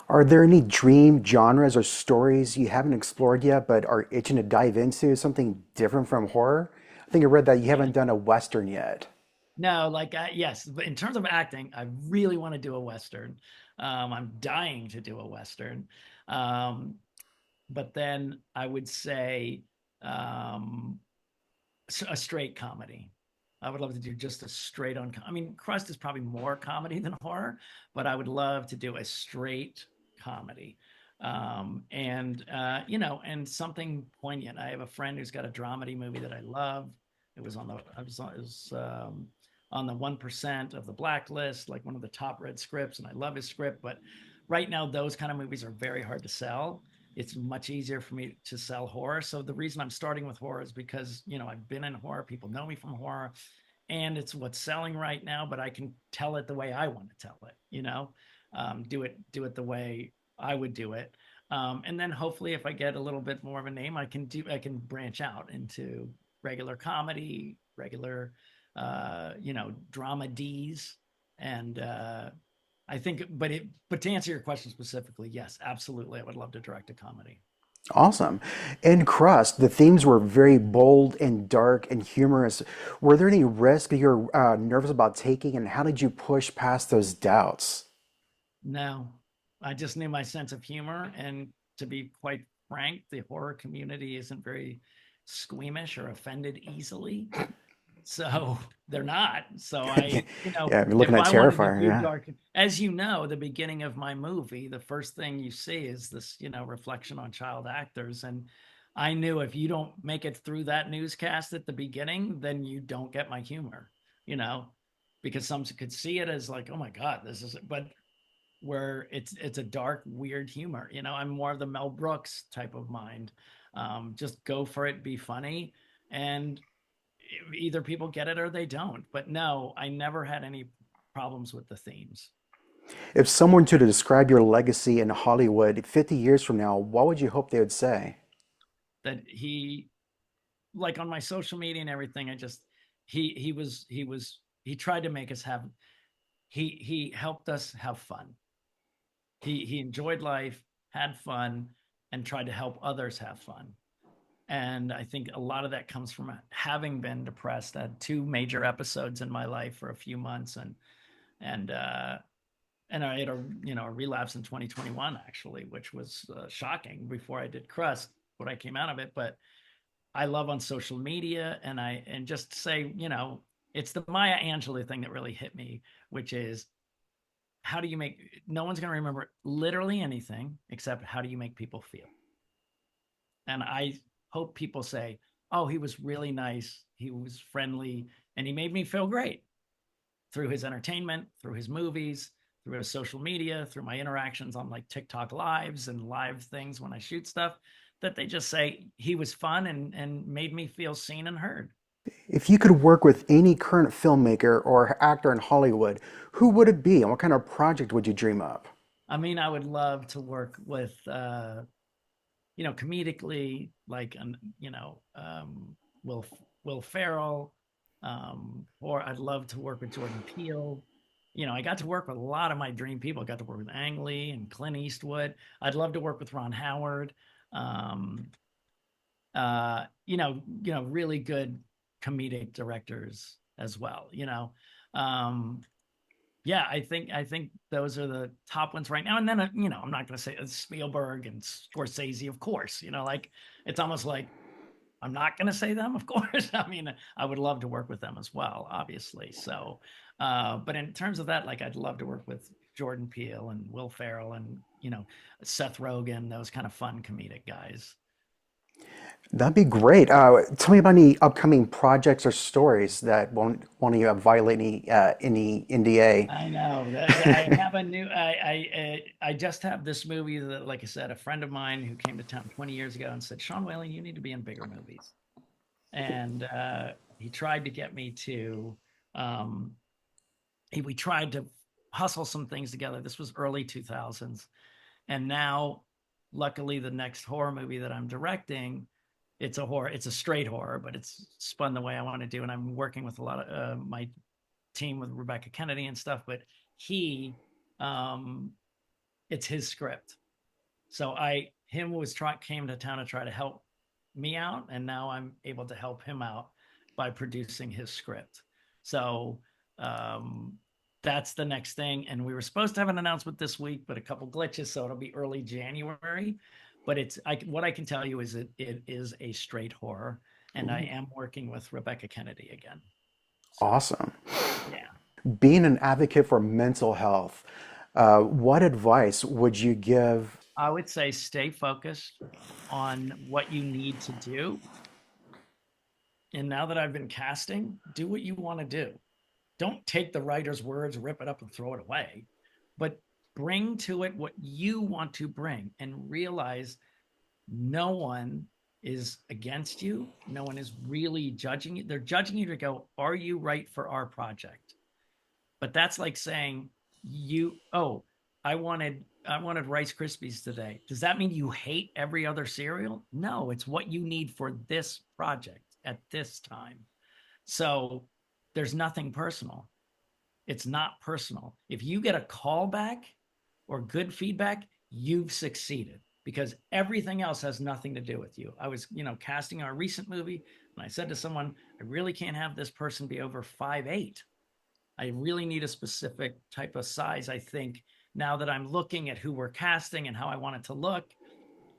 Are there any dream genres or stories you haven't explored yet but are itching to dive into? Something different from horror? I think I read that you Yeah. haven't done a Western yet. No, like yes, but in terms of acting, I really want to do a Western. I'm dying to do a Western. Um, but then I would say um, a straight comedy. I would love to do just a straight on. I mean, Crust is probably more comedy than horror, but I would love to do a straight comedy, and something poignant. I have a friend who's got a dramedy movie that I love. It was on the I was on, it was on the 1% of the blacklist, like one of the top read scripts, and I love his script. But right now, those kind of movies are very hard to sell. it's much easier for me to sell horror. So the reason I'm starting with horror is because, I've been in horror, people know me from horror, and it's what's selling right now, but I can tell it the way I want to tell it, do it the way I would do it. And then hopefully if I get a little bit more of a name, I can branch out into regular comedy, regular drama D's. And I think, but to answer your question specifically, yes, absolutely. I would love to direct a comedy. Awesome. In Crust, the themes were very bold and dark and humorous. Were there any risks you're nervous about taking, and how did you push past those doubts? No, I just knew my sense of humor. And to be quite frank, the horror community isn't very squeamish or offended easily. So they're not. So Yeah, you're looking if at I wanted to Terrifier, do yeah. dark, as you know, the beginning of my movie, the first thing you see is this, reflection on child actors. And I knew if you don't make it through that newscast at the beginning, then you don't get my humor, you know, because some could see it as like, oh my God, this is, but where it's a dark, weird humor. I'm more of the Mel Brooks type of mind. Just go for it, be funny, and either people get it or they don't. But no, I never had any problems with the themes. If someone were to describe your legacy in Hollywood 50 years from now, what would you hope they would say? That he, like on my social media and everything, he tried to make us have he helped us have fun. He enjoyed life, had fun, and tried to help others have fun. And I think a lot of that comes from having been depressed. I had two major episodes in my life for a few months, and and I had a relapse in 2021 actually, which was shocking before I did Crust when I came out of it. But I love on social media, and just say, it's the Maya Angelou thing that really hit me, which is how do you make, no one's going to remember literally anything except how do you make people feel. And I hope people say, oh, he was really nice, he was friendly, and he made me feel great through his entertainment, through his movies, through his social media, through my interactions on like TikTok lives and live things when I shoot stuff, that they just say he was fun and made me feel seen and heard. If you could work with any current filmmaker or actor in Hollywood, who would it be and what kind of project would you dream up? I mean, I would love to work with comedically, like Will Will Ferrell, or I'd love to work with Jordan Peele. I got to work with a lot of my dream people. I got to work with Ang Lee and Clint Eastwood. I'd love to work with Ron Howard. Um, really good comedic directors as well. Um, yeah, I think those are the top ones right now. And then I'm not going to say Spielberg and Scorsese, of course. Like it's almost like I'm not going to say them, of course. I mean, I would love to work with them as well, obviously. So, but in terms of that, like I'd love to work with Jordan Peele and Will Ferrell and Seth Rogen, those kind of fun comedic guys. That'd be great. Tell me about any upcoming projects or stories that won't you violate any NDA. I know that I have a new. I just have this movie that, like I said, a friend of mine who came to town 20 years ago and said, "Sean Whalen, you need to be in bigger movies." And he tried to get me to. Um, we tried to hustle some things together. This was early 2000s, and now, luckily, the next horror movie that I'm directing, it's a horror. It's a straight horror, but it's spun the way I want to do. And I'm working with a lot of my team with Rebecca Kennedy and stuff, but he, um, it's his script. So him was came to town to try to help me out, and now I'm able to help him out by producing his script. So um, that's the next thing, and we were supposed to have an announcement this week, but a couple glitches, so it'll be early January. But what I can tell you is it is a straight horror, and I Ooh, am working with Rebecca Kennedy again. So awesome. yeah. Being an advocate for mental health, what advice would you give? I would say stay focused on what you need to do. And now that I've been casting, do what you want to do. Don't take the writer's words, rip it up, and throw it away, but bring to it what you want to bring and realize No one is against you. No one is really judging you. They're judging you to go, are you right for our project? But that's like saying oh, I wanted Rice Krispies today. Does that mean you hate every other cereal? No, it's what you need for this project at this time. So there's nothing personal. It's not personal. If you get a call back or good feedback, you've succeeded because everything else has nothing to do with you. I was, casting our recent movie, and I said to someone, I really can't have this person be over 5'8". I really need a specific type of size, I think, now that I'm looking at who we're casting and how I want it to look,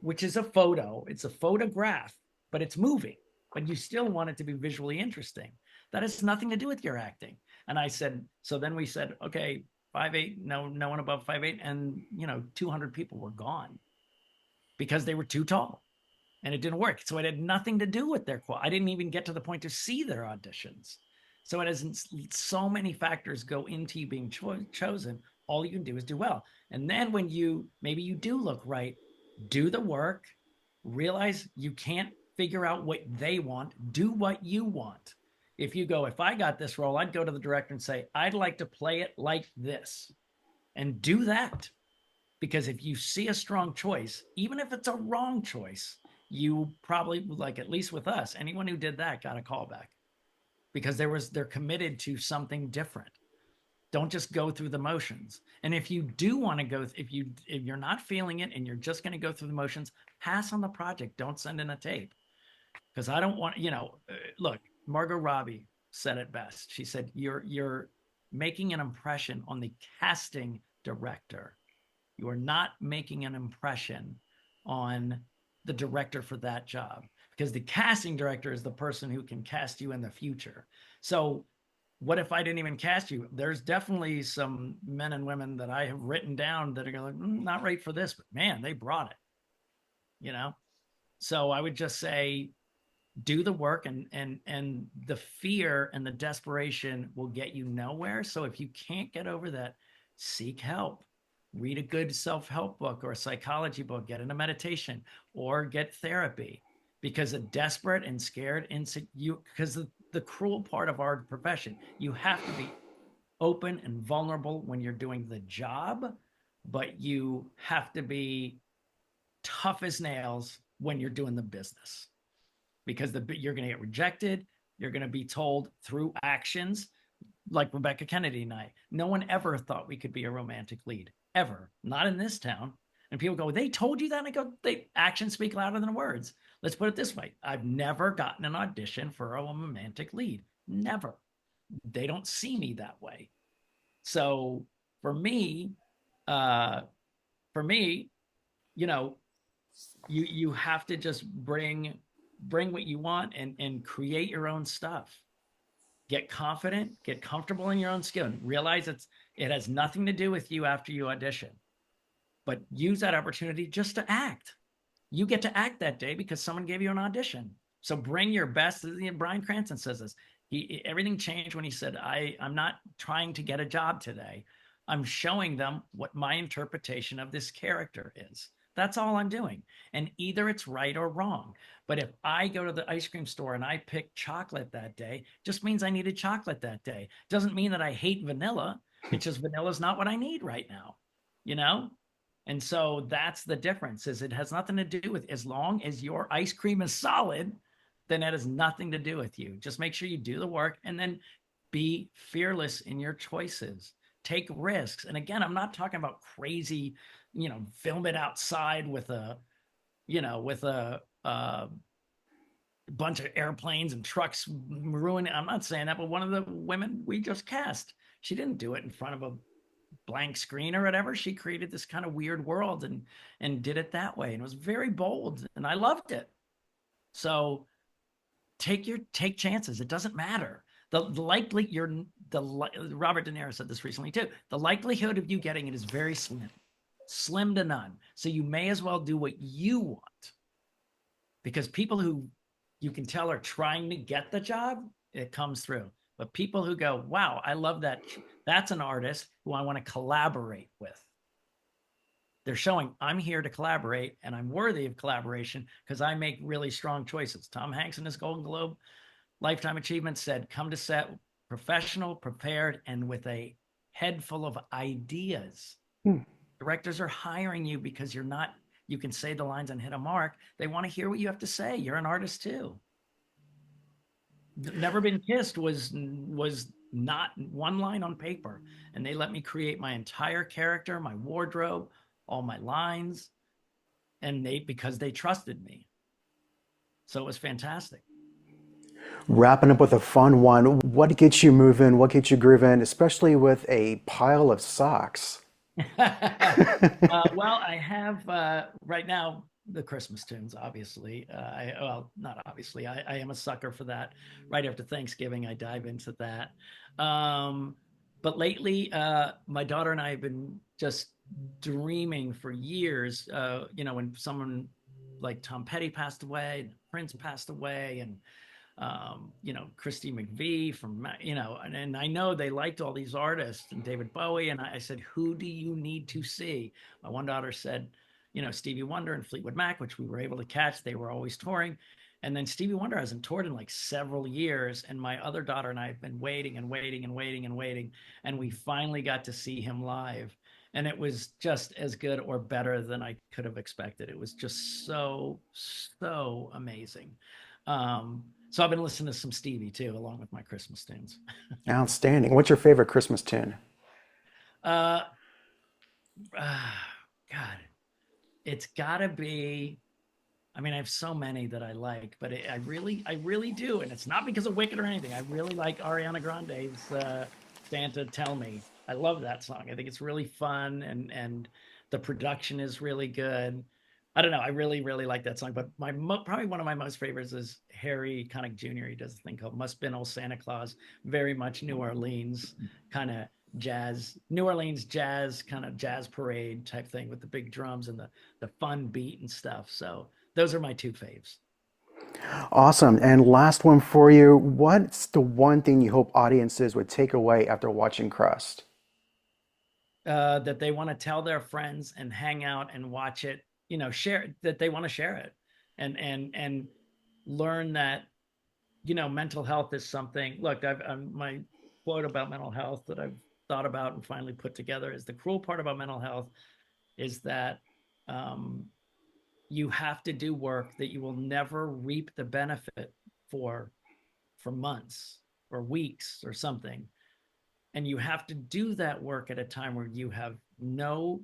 which is a photo. It's a photograph, but it's moving, but you still want it to be visually interesting. That has nothing to do with your acting. And I said, so then we said, okay, 5'8", no one above 5'8", and 200 people were gone because they were too tall and it didn't work. So it had nothing to do with their quality. I didn't even get to the point to see their auditions. So it has so many factors go into you being chosen. All you can do is do well. And then when maybe you do look right, do the work, realize you can't figure out what they want, do what you want. If I got this role, I'd go to the director and say, I'd like to play it like this, and do that. Because if you see a strong choice, even if it's a wrong choice, you probably, like, at least with us, anyone who did that got a call back because they're committed to something different. Don't just go through the motions. And if you do want to go, if you're not feeling it and you're just going to go through the motions, pass on the project. Don't send in a tape, because I don't want, look, Margot Robbie said it best. She said, you're making an impression on the casting director. You are not making an impression on the director for that job, because the casting director is the person who can cast you in the future. So what if I didn't even cast you? There's definitely some men and women that I have written down that are going, not right for this, but man, they brought it. So I would just say, do the work, and the fear and the desperation will get you nowhere. So if you can't get over that, seek help. Read a good self-help book or a psychology book, get into meditation or get therapy, because a desperate and scared because the cruel part of our profession, you have to be open and vulnerable when you're doing the job, but you have to be tough as nails when you're doing the business, because you're going to get rejected. You're going to be told through actions, like Rebecca Kennedy and I. No one ever thought we could be a romantic lead, ever. Not in this town. And people go, they told you that? And I go, actions speak louder than words. Let's put it this way. I've never gotten an audition for a romantic lead. Never. They don't see me that way. So for me, uh, for me, you know, you have to just bring what you want and create your own stuff. Get confident, get comfortable in your own skin. Realize it has nothing to do with you after you audition, but use that opportunity just to act. You get to act that day because someone gave you an audition. So bring your best. Bryan Cranston says this. Everything changed when he said, I'm not trying to get a job today. I'm showing them what my interpretation of this character is. That's all I'm doing. And either it's right or wrong. But if I go to the ice cream store and I pick chocolate that day, just means I needed chocolate that day. Doesn't mean that I hate vanilla. It's just vanilla's not what I need right now, you know? And so that's the difference, is it has nothing to do with, as long as your ice cream is solid, then it has nothing to do with you. Just make sure you do the work and then be fearless in your choices. Take risks. And again, I'm not talking about crazy, film it outside with a bunch of airplanes and trucks ruining. I'm not saying that, but one of the women we just cast, she didn't do it in front of a blank screen or whatever. She created this kind of weird world and did it that way, and it was very bold, and I loved it. So take chances. It doesn't matter. The likely you're the Robert De Niro said this recently too. The likelihood of you getting it is very slim to none. So you may as well do what you want, because people who you can tell are trying to get the job, it comes through. But people who go, wow, I love that. That's an artist who I want to collaborate with. They're showing I'm here to collaborate and I'm worthy of collaboration because I make really strong choices. Tom Hanks in his Golden Globe Lifetime Achievement said, come to set professional, prepared, and with a head full of ideas. Hmm. Directors are hiring you because you're not, you can say the lines and hit a mark. They want to hear what you have to say. You're an artist too. Never Been Kissed was not one line on paper, and they let me create my entire character, my wardrobe, all my lines, and they because they trusted me. So it was fantastic. Wrapping up with a fun one. What gets you moving? What gets you grooving, especially with a pile of socks? Well, I have right now the Christmas tunes, obviously. Well, not obviously. I am a sucker for that. Right after Thanksgiving, I dive into that. Um, but lately, my daughter and I have been just dreaming for years. When someone like Tom Petty passed away, Prince passed away, and Christy McVie from, and I know they liked all these artists and David Bowie. And I said, who do you need to see? My one daughter said, Stevie Wonder and Fleetwood Mac, which we were able to catch. They were always touring. And then Stevie Wonder hasn't toured in like several years. And my other daughter and I have been waiting and waiting and waiting and waiting. And we finally got to see him live. And it was just as good or better than I could have expected. It was just so, so amazing. So I've been listening to some Stevie too, along with my Christmas tunes. Outstanding. What's your favorite Christmas tune? Uh, God, it's gotta be. I mean, I have so many that I like, but I really do, and it's not because of Wicked or anything. I really like Ariana Grande's "Santa Tell Me." I love that song. I think it's really fun, and the production is really good. I don't know. I really, really like that song. But probably one of my most favorites is Harry Connick Jr. He does a thing called "Must Been Old Santa Claus." Very much New Orleans kind of jazz, New Orleans jazz kind of jazz parade type thing with the big drums and the fun beat and stuff. So those are my two faves. Awesome. And last one for you. What's the one thing you hope audiences would take away after watching Crust? That they want to tell their friends and hang out and watch it, share that they want to share it and learn that, mental health is something. Look, my quote about mental health that I've thought about and finally put together is the cruel part about mental health is that um, you have to do work that you will never reap the benefit for for months or weeks or something. And you have to do that work at a time where you have no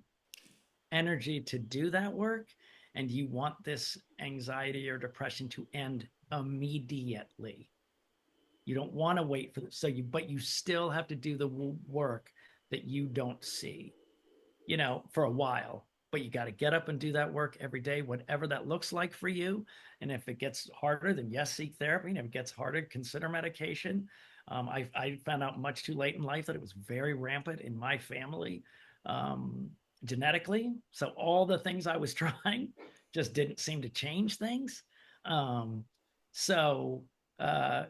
energy to do that work and you want this anxiety or depression to end immediately. You don't want to wait for this. But you still have to do the work that you don't see, for a while. But you got to get up and do that work every day, whatever that looks like for you. And if it gets harder, then yes, seek therapy. And if it gets harder, consider medication. I found out much too late in life that it was very rampant in my family, um, genetically. So all the things I was trying just didn't seem to change things. Um, so uh,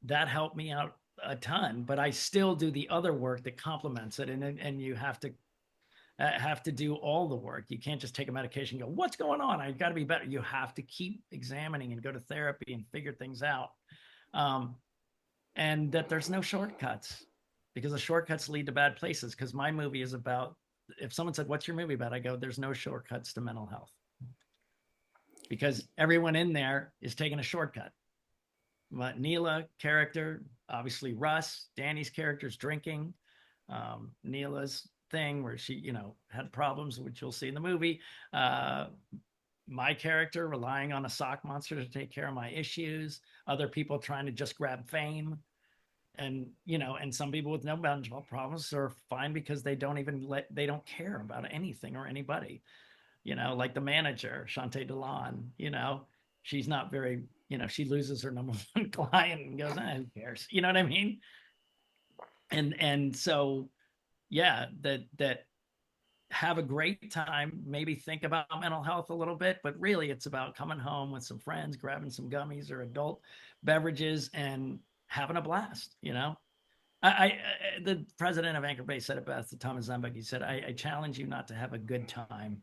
that helped me out a ton, but I still do the other work that complements it. And you have to do all the work. You can't just take a medication and go, what's going on? I got to be better. You have to keep examining and go to therapy and figure things out. Um, and that there's no shortcuts because the shortcuts lead to bad places. Because my movie is about, if someone said, what's your movie about? I go, there's no shortcuts to mental health because everyone in there is taking a shortcut. But Neela character, obviously Russ, Danny's character's drinking. Neela's thing where she, had problems, which you'll see in the movie. Uh, my character relying on a sock monster to take care of my issues. Other people trying to just grab fame. And some people with no mental problems are fine because they don't care about anything or anybody. Like the manager, Shantae Delon, she's not very, she loses her number one client and goes, who cares? You know what I mean? And so yeah, that have a great time, maybe think about mental health a little bit, but really it's about coming home with some friends, grabbing some gummies or adult beverages and having a blast, the president of Anchor Bay said it best, Thomas Zembek. He said, I challenge you not to have a good time,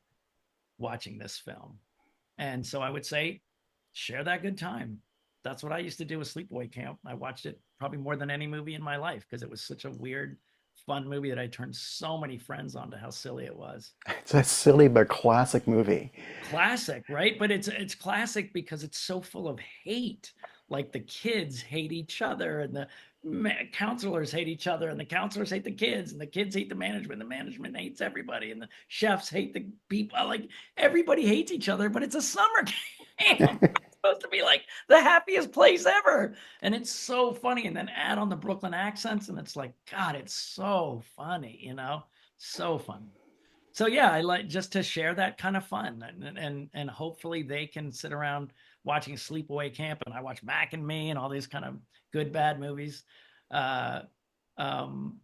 watching this film. And so I would say, share that good time. That's what I used to do with Sleepaway Camp. I watched it probably more than any movie in my life because it was such a weird, fun movie that I turned so many friends on to how silly it was. It's a silly but classic movie. Classic, right? But it's classic because it's so full of hate. Like the kids hate each other, and the counselors hate each other, and the counselors hate the kids, and the kids hate the management. The management hates everybody, and the chefs hate the people. Like everybody hates each other, but it's a summer camp. It's supposed to be like the happiest place ever, and it's so funny. And then add on the Brooklyn accents, and it's like, God, it's so funny, so funny. So yeah, I like just to share that kind of fun, and hopefully they can sit around watching Sleepaway Camp, and I watch Mac and Me and all these kind of good bad movies, uh, um,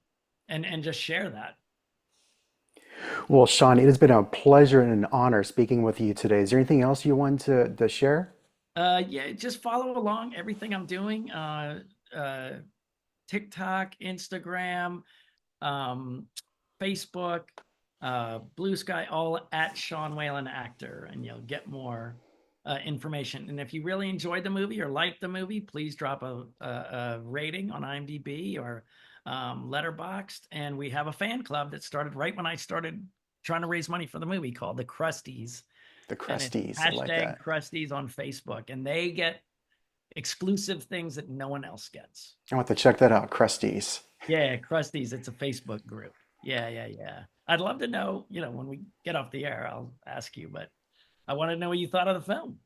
and just share that. Well, Sean, it has been a pleasure and an honor speaking with you today. Is there anything else you want to share? Yeah, just follow along everything I'm doing. Uh, TikTok, Instagram, um, Facebook, Blue Sky, all at Sean Whalen Actor, and you'll get more information. And if you really enjoyed the movie or liked the movie, please drop a rating on IMDb or Letterboxd. And we have a fan club that started right when I started trying to raise money for the movie called the Crusties. The And it's Crusties, I like hashtag that. Crusties on Facebook. And they get exclusive things that no one else gets. I want to check that out, Crusties. Yeah, Krusty's. It's a Facebook group. Yeah, yeah, yeah. I'd love to know, when we get off the air, I'll ask you, but I want to know what you thought of the film.